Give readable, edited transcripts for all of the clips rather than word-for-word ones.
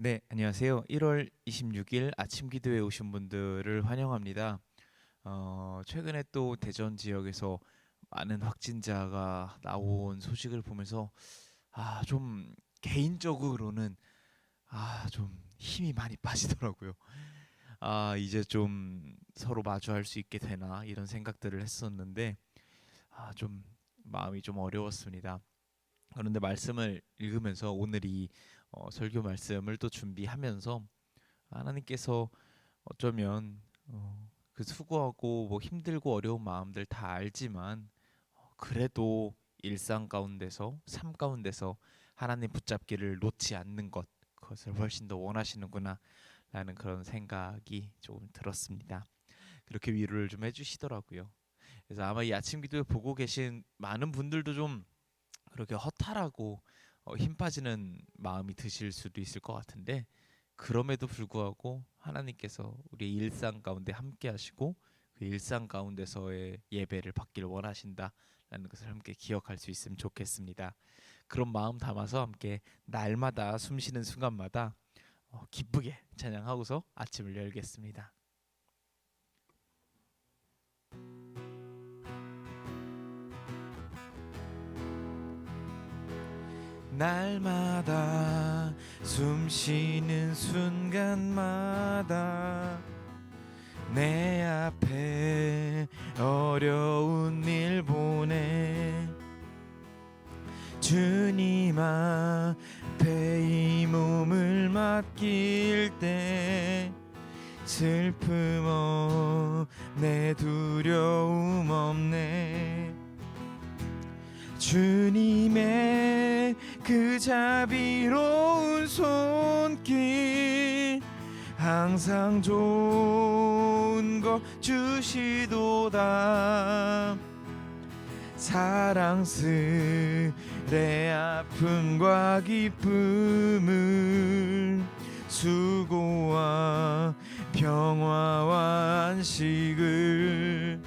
네, 안녕하세요. 1월 26일 아침 기도에 오신 분들을 환영합니다. 최근에 또 대전 지역에서 많은 확진자가 나온 소식을 보면서 좀 개인적으로는 좀 힘이 많이 빠지더라고요. 이제 좀 서로 마주할 수 있게 되나 이런 생각들을 했었는데 좀 마음이 좀 어려웠습니다. 그런데 말씀을 읽으면서 오늘 이 설교 말씀을 또 준비하면서 하나님께서 어쩌면 그 수고하고 뭐 힘들고 어려운 마음들 다 알지만 그래도 일상 가운데서 삶 가운데서 하나님 붙잡기를 놓지 않는 것, 그것을 훨씬 더 원하시는구나 라는 그런 생각이 조금 들었습니다. 그렇게 위로를 좀 해주시더라고요. 그래서 아마 이 아침 기도를 보고 계신 많은 분들도 좀 그렇게 허탈하고 힘 빠지는 마음이 드실 수도 있을 것 같은데, 그럼에도 불구하고 하나님께서 우리의 일상 가운데 함께 하시고 그 일상 가운데서의 예배를 받기를 원하신다라는 것을 함께 기억할 수 있으면 좋겠습니다. 그런 마음 담아서 함께 날마다 숨쉬는 순간마다 기쁘게 찬양하고서 아침을 열겠습니다. 날마다 숨쉬는 순간마다 내 앞에 어려운 일 보내 주님 앞에 이 몸을 맡길 때 슬픔 없네, 두려움 없네. 주님의 그 자비로운 손길 항상 좋은 것 주시도다. 사랑스레 아픔과 기쁨을, 수고와 평화와 안식을,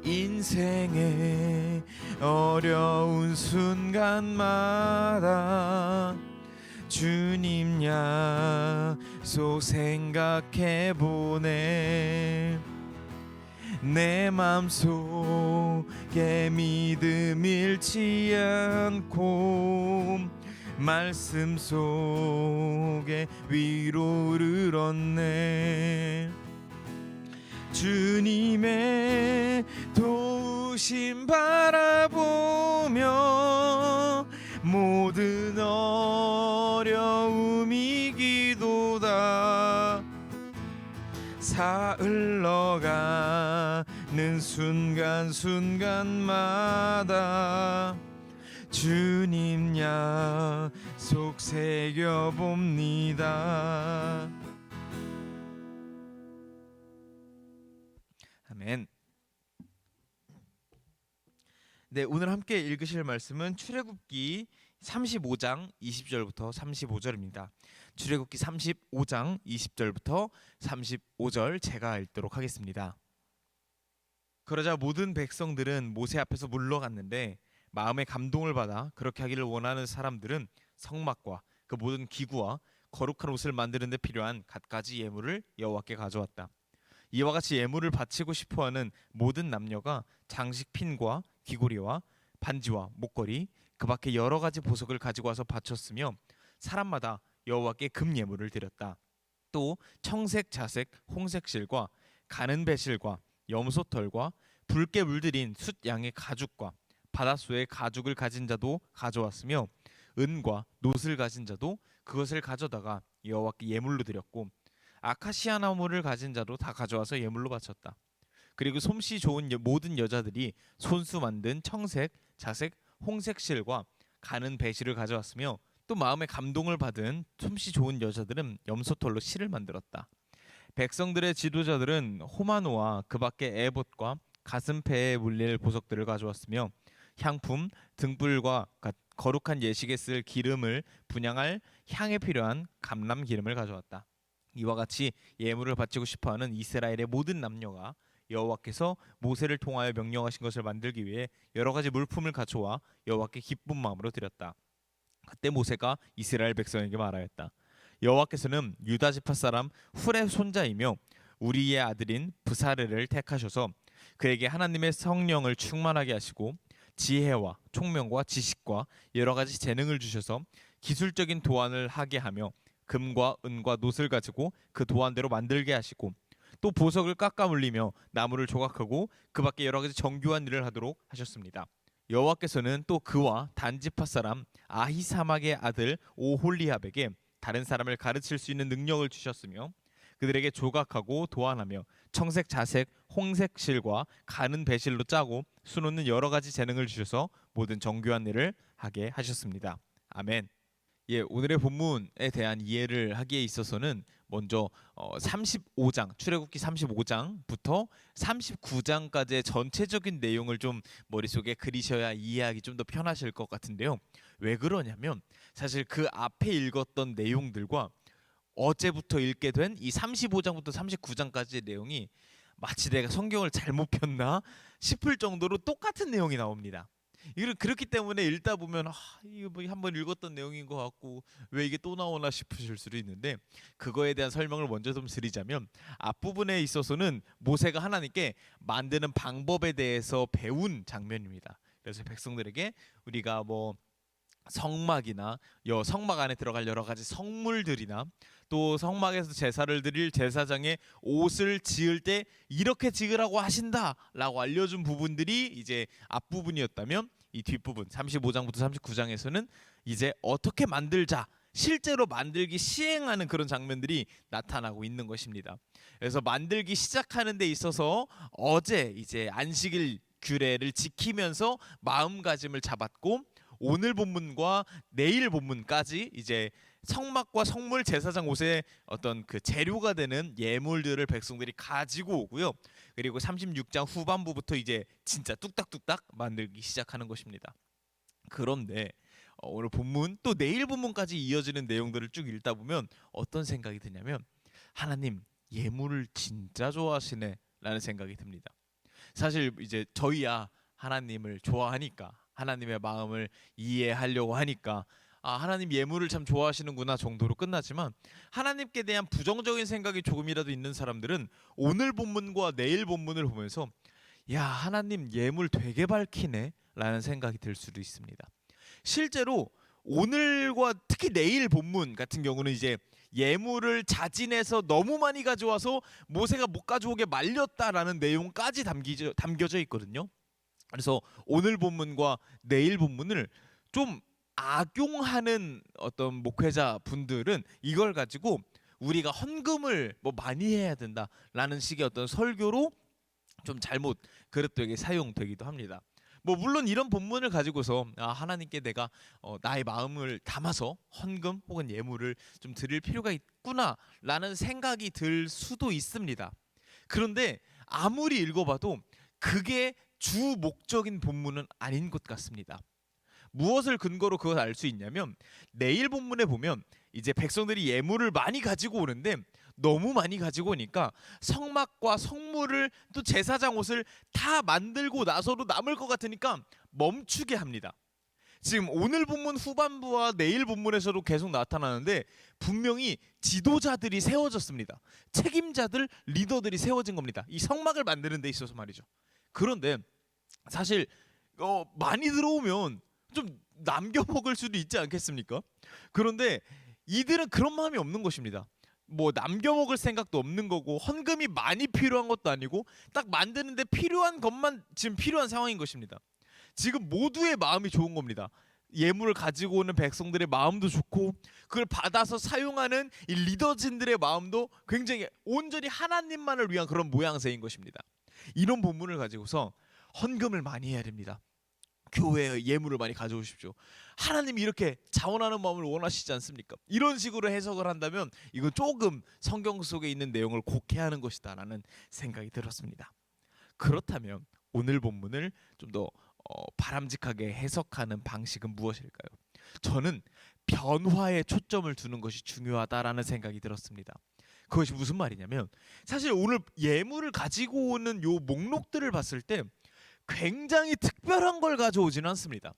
인생의 어려운 순간마다 주님 약속 생각해보네. 내 맘속에 믿음 잃지 않고 말씀 속에 위로를 얻네. 주님의 도우심 바라보며 모든 어려움 이기도다. 사흘러가는 순간순간마다 주님 약속 새겨봅니다. 아멘. 네, 오늘 함께 읽으실 말씀은 출애굽기 35장 20절부터 35절입니다. 출애굽기 35장 20절부터 35절 제가 읽도록 하겠습니다. 그러자 모든 백성들은 모세 앞에서 물러갔는데 마음의 감동을 받아 그렇게 하기를 원하는 사람들은 성막과 그 모든 기구와 거룩한 옷을 만드는 데 필요한 갖가지 예물을 여호와께 가져왔다. 이와 같이 예물을 바치고 싶어하는 모든 남녀가 장식핀과 귀고리와 반지와 목걸이, 그 밖에 여러 가지 보석을 가지고 와서 바쳤으며 사람마다 여호와께 금 예물을 드렸다. 또 청색, 자색, 홍색 실과 가는 배실과 염소털과 붉게 물들인 숫 양의 가죽과 바닷소의 가죽을 가진 자도 가져왔으며 은과 놋을 가진 자도 그것을 가져다가 여호와께 예물로 드렸고 아카시아 나무를 가진 자도 다 가져와서 예물로 바쳤다. 그리고 솜씨 좋은 모든 여자들이 손수 만든 청색, 자색, 홍색 실과 가는 배실을 가져왔으며 또 마음의 감동을 받은 솜씨 좋은 여자들은 염소털로 실을 만들었다. 백성들의 지도자들은 호마노와 그 밖에 에봇과 가슴패에 물릴 보석들을 가져왔으며 향품, 등불과 거룩한 예식에 쓸 기름을 분향할 향에 필요한 감람 기름을 가져왔다. 이와 같이 예물을 바치고 싶어하는 이스라엘의 모든 남녀가 여호와께서 모세를 통하여 명령하신 것을 만들기 위해 여러 가지 물품을 가져와 여호와께 기쁜 마음으로 드렸다. 그때 모세가 이스라엘 백성에게 말하였다. 여호와께서는 유다 지파 사람 훌의 손자이며 우리의 아들인 브사르를 택하셔서 그에게 하나님의 성령을 충만하게 하시고 지혜와 총명과 지식과 여러 가지 재능을 주셔서 기술적인 도안을 하게 하며 금과 은과 놋을 가지고 그 도안대로 만들게 하시고 또 보석을 깎아 물리며 나무를 조각하고 그 밖에 여러 가지 정교한 일을 하도록 하셨습니다. 여호와께서는 또 그와 단지파 사람 아히사막의 아들 오홀리압에게 다른 사람을 가르칠 수 있는 능력을 주셨으며 그들에게 조각하고 도안하며 청색, 자색, 홍색 실과 가는 배실로 짜고 수놓는 여러 가지 재능을 주셔서 모든 정교한 일을 하게 하셨습니다. 아멘. 예, 오늘의 본문에 대한 이해를 하기에 있어서는 먼저 35장 출애굽기 35장부터 39장까지의 전체적인 내용을 좀 머릿속에 그리셔야 이해하기 좀 더 편하실 것 같은데요. 왜 그러냐면 사실 그 앞에 읽었던 내용들과 어제부터 읽게 된 이 35장부터 39장까지의 내용이 마치 내가 성경을 잘못 폈나 싶을 정도로 똑같은 내용이 나옵니다. 이건 그렇기 때문에 읽다 보면 이거 뭐 한번 읽었던 내용인 것 같고 왜 이게 또 나오나 싶으실 수도 있는데 그거에 대한 설명을 먼저 좀 드리자면 앞부분에 있어서는 모세가 하나님께 만드는 방법에 대해서 배운 장면입니다. 그래서 백성들에게 우리가 뭐 성막이나 성막 안에 들어갈 여러 가지 성물들이나 또 성막에서 제사를 드릴 제사장의 옷을 지을 때 이렇게 지으라고 하신다라고 알려준 부분들이 이제 앞부분이었다면 이 뒷부분 35장부터 39장에서는 이제 어떻게 만들자 실제로 만들기 시행하는 그런 장면들이 나타나고 있는 것입니다. 그래서 만들기 시작하는 데 있어서 어제 이제 안식일 규례를 지키면서 마음가짐을 잡았고 오늘 본문과 내일 본문까지 이제 성막과 성물 제사장 옷의 어떤 그 재료가 되는 예물들을 백성들이 가지고 오고요. 그리고 36장 후반부부터 이제 진짜 뚝딱뚝딱 만들기 시작하는 것입니다. 그런데 오늘 본문 또 내일 본문까지 이어지는 내용들을 쭉 읽다 보면 어떤 생각이 드냐면 하나님 예물을 진짜 좋아하시네 라는 생각이 듭니다. 사실 이제 저희야 하나님을 좋아하니까 하나님의 마음을 이해하려고 하니까 하나님 예물을 참 좋아하시는구나 정도로 끝나지만 하나님께 대한 부정적인 생각이 조금이라도 있는 사람들은 오늘 본문과 내일 본문을 보면서 야 하나님 예물 되게 밝히네 라는 생각이 들 수도 있습니다. 실제로 오늘과 특히 내일 본문 같은 경우는 이제 예물을 자진해서 너무 많이 가져와서 모세가 못 가져오게 말렸다라는 내용까지 담겨져 있거든요. 그래서 오늘 본문과 내일 본문을 좀 악용하는 어떤 목회자 분들은 이걸 가지고 우리가 헌금을 뭐 많이 해야 된다라는 식의 어떤 설교로 좀 잘못 그릇되게 사용되기도 합니다. 뭐 물론 이런 본문을 가지고서 하나님께 내가 나의 마음을 담아서 헌금 혹은 예물을 좀 드릴 필요가 있구나라는 생각이 들 수도 있습니다. 그런데 아무리 읽어봐도 그게 주 목적인 본문은 아닌 것 같습니다. 무엇을 근거로 그걸 알 수 있냐면 내일 본문에 보면 이제 백성들이 예물을 많이 가지고 오는데 너무 많이 가지고 오니까 성막과 성물을 또 제사장 옷을 다 만들고 나서도 남을 것 같으니까 멈추게 합니다. 지금 오늘 본문 후반부와 내일 본문에서도 계속 나타나는데 분명히 지도자들이 세워졌습니다. 책임자들, 리더들이 세워진 겁니다. 이 성막을 만드는 데 있어서 말이죠. 그런데 사실 많이 들어오면 좀 남겨 먹을 수도 있지 않겠습니까? 그런데 이들은 그런 마음이 없는 것입니다. 뭐 남겨 먹을 생각도 없는 거고 헌금이 많이 필요한 것도 아니고 딱 만드는데 필요한 것만 지금 필요한 상황인 것입니다. 지금 모두의 마음이 좋은 겁니다. 예물을 가지고 오는 백성들의 마음도 좋고 그걸 받아서 사용하는 이 리더진들의 마음도 굉장히 온전히 하나님만을 위한 그런 모양새인 것입니다. 이런 본문을 가지고서 헌금을 많이 해야 됩니다. 교회에 예물을 많이 가져오십시오. 하나님이 이렇게 자원하는 마음을 원하시지 않습니까? 이런 식으로 해석을 한다면 이건 조금 성경 속에 있는 내용을 곡해하는 것이다 라는 생각이 들었습니다. 그렇다면 오늘 본문을 좀 더 바람직하게 해석하는 방식은 무엇일까요? 저는 변화에 초점을 두는 것이 중요하다라는 생각이 들었습니다. 그것이 무슨 말이냐면 사실 오늘 예물을 가지고 오는 요 목록들을 봤을 때 굉장히 특별한 걸 가져오지는 않습니다.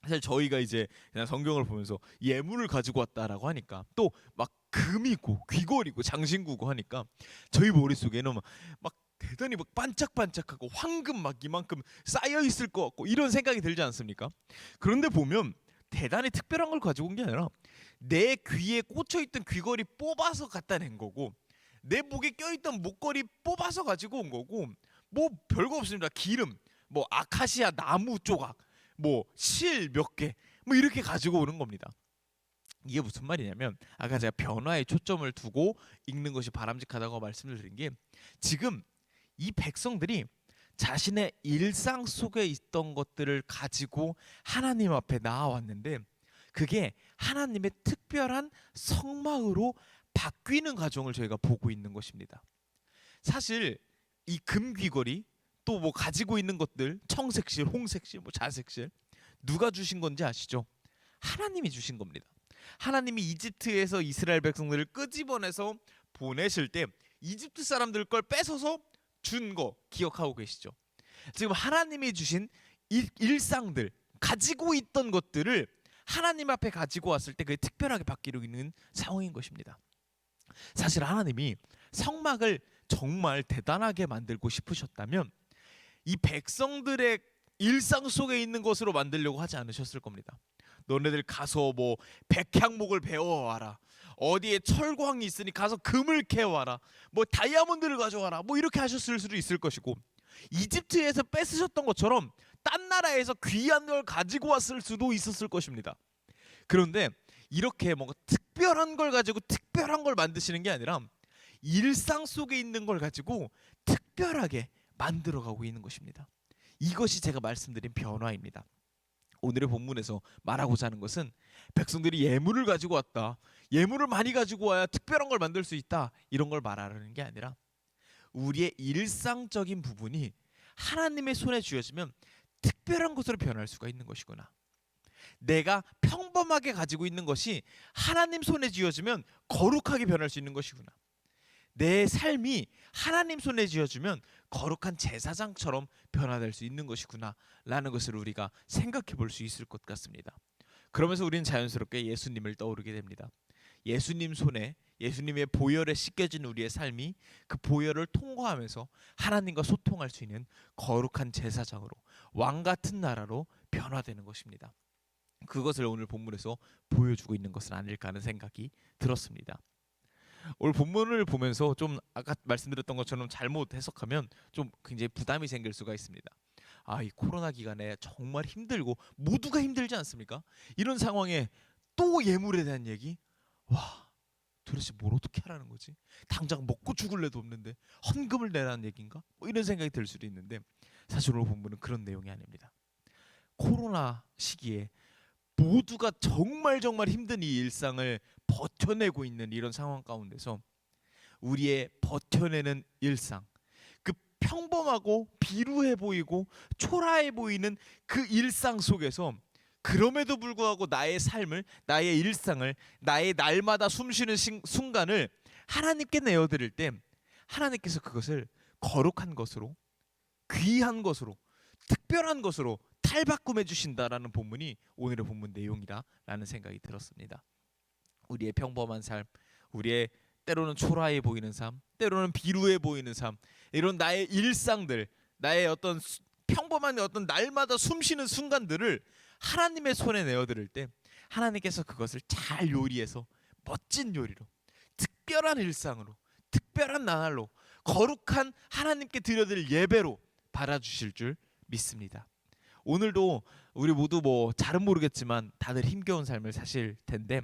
사실 저희가 이제 그냥 성경을 보면서 예물을 가지고 왔다라고 하니까 또 막 금이고 귀걸이고 장신구고 하니까 저희 머릿속에는 막 대단히 막 반짝반짝하고 황금 막 이만큼 쌓여 있을 것 같고 이런 생각이 들지 않습니까? 그런데 보면 대단히 특별한 걸 가지고 온 게 아니라 내 귀에 꽂혀 있던 귀걸이 뽑아서 갖다 낸 거고 내 목에 껴 있던 목걸이 뽑아서 가지고 온 거고 뭐 별거 없습니다. 기름, 뭐 아카시아 나무 조각, 뭐 실 몇 개, 뭐 이렇게 가지고 오는 겁니다. 이게 무슨 말이냐면 아까 제가 변화에 초점을 두고 읽는 것이 바람직하다고 말씀을 드린 게 지금 이 백성들이 자신의 일상 속에 있던 것들을 가지고 하나님 앞에 나아왔는데 그게 하나님의 특별한 성막으로 바뀌는 과정을 저희가 보고 있는 것입니다. 사실 이 금귀걸이 또 뭐 가지고 있는 것들 청색실, 홍색실, 뭐 자색실 누가 주신 건지 아시죠? 하나님이 주신 겁니다. 하나님이 이집트에서 이스라엘 백성들을 끄집어내서 보내실 때 이집트 사람들 걸 뺏어서 준 거 기억하고 계시죠? 지금 하나님이 주신 일상들 가지고 있던 것들을 하나님 앞에 가지고 왔을 때 그게 특별하게 바뀌고 있는 상황인 것입니다. 사실 하나님이 성막을 정말 대단하게 만들고 싶으셨다면 이 백성들의 일상 속에 있는 것으로 만들려고 하지 않으셨을 겁니다. 너네들 가서 뭐 백향목을 베어와라, 어디에 철광이 있으니 가서 금을 캐와라, 뭐 다이아몬드를 가져와라, 뭐 이렇게 하셨을 수도 있을 것이고 이집트에서 뺏으셨던 것처럼 딴 나라에서 귀한 걸 가지고 왔을 수도 있었을 것입니다. 그런데 이렇게 뭔가 특별한 걸 가지고 특별한 걸 만드시는 게 아니라 일상 속에 있는 걸 가지고 특별하게 만들어가고 있는 것입니다. 이것이 제가 말씀드린 변화입니다. 오늘의 본문에서 말하고자 하는 것은 백성들이 예물을 가지고 왔다, 예물을 많이 가지고 와야 특별한 걸 만들 수 있다, 이런 걸 말하는 게 아니라 우리의 일상적인 부분이 하나님의 손에 쥐어지면 특별한 것으로 변할 수가 있는 것이구나. 내가 평범하게 가지고 있는 것이 하나님 손에 쥐어지면 거룩하게 변할 수 있는 것이구나. 내 삶이 하나님 손에 쥐어주면 거룩한 제사장처럼 변화될 수 있는 것이구나 라는 것을 우리가 생각해 볼 수 있을 것 같습니다. 그러면서 우리는 자연스럽게 예수님을 떠오르게 됩니다. 예수님 손에, 예수님의 보혈에 씻겨진 우리의 삶이 그 보혈을 통과하면서 하나님과 소통할 수 있는 거룩한 제사장으로, 왕 같은 나라로 변화되는 것입니다. 그것을 오늘 본문에서 보여주고 있는 것은 아닐까 하는 생각이 들었습니다. 오늘 본문을 보면서 좀 아까 말씀드렸던 것처럼 잘못 해석하면 좀 굉장히 부담이 생길 수가 있습니다. 이 코로나 기간에 정말 힘들고 모두가 힘들지 않습니까? 이런 상황에 또 예물에 대한 얘기? 와, 도대체 뭘 어떻게 하라는 거지? 당장 먹고 죽을 애도 없는데 헌금을 내라는 얘기인가? 뭐 이런 생각이 들 수도 있는데 사실 오늘 본문은 그런 내용이 아닙니다. 코로나 시기에 모두가 정말 힘든 이 일상을 버텨내고 있는 이런 상황 가운데서 우리의 버텨내는 일상, 그 평범하고 비루해 보이고 초라해 보이는 그 일상 속에서 그럼에도 불구하고 나의 삶을, 나의 일상을, 나의 날마다 숨쉬는 순간을 하나님께 내어드릴 때 하나님께서 그것을 거룩한 것으로, 귀한 것으로, 특별한 것으로 탈바꿈해 주신다라는 본문이 오늘의 본문 내용이라는 생각이 들었습니다. 우리의 평범한 삶, 우리의 때로는 초라해 보이는 삶, 때로는 비루해 보이는 삶, 이런 나의 일상들, 나의 어떤 평범한 어떤 날마다 숨쉬는 순간들을 하나님의 손에 내어드릴 때 하나님께서 그것을 잘 요리해서 멋진 요리로, 특별한 일상으로, 특별한 나날로, 거룩한 하나님께 드려드릴 예배로 받아주실 줄 믿습니다. 오늘도 우리 모두 뭐 잘은 모르겠지만 다들 힘겨운 삶을 사실 텐데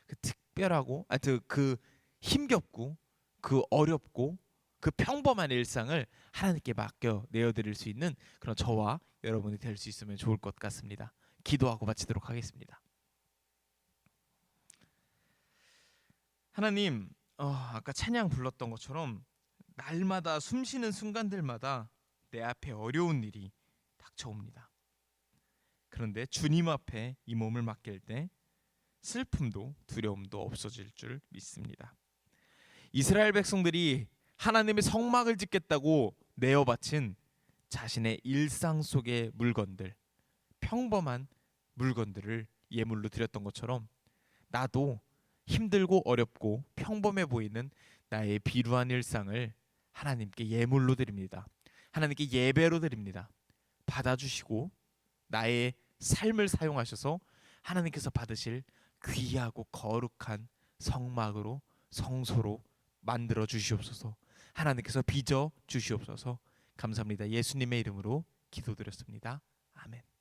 그 특별하고 그 힘겹고 그 어렵고 그 평범한 일상을 하나님께 맡겨 내어드릴 수 있는 그런 저와 여러분이 될 수 있으면 좋을 것 같습니다. 기도하고 마치도록 하겠습니다. 하나님, 아까 찬양 불렀던 것처럼 날마다 숨쉬는 순간들마다 내 앞에 어려운 일이 닥쳐옵니다. 그런데 주님 앞에 이 몸을 맡길 때 슬픔도 두려움도 없어질 줄 믿습니다. 이스라엘 백성들이 하나님의 성막을 짓겠다고 내어 바친 자신의 일상 속의 물건들, 평범한 물건들을 예물로 드렸던 것처럼 나도 힘들고 어렵고 평범해 보이는 나의 비루한 일상을 하나님께 예물로 드립니다. 하나님께 예배로 드립니다. 받아주시고 나의 삶을 사용하셔서 하나님께서 받으실 귀하고 거룩한 성막으로 성소로 만들어 주시옵소서. 하나님께서 빚어 주시옵소서. 감사합니다. 예수님의 이름으로 기도드렸습니다. 아멘.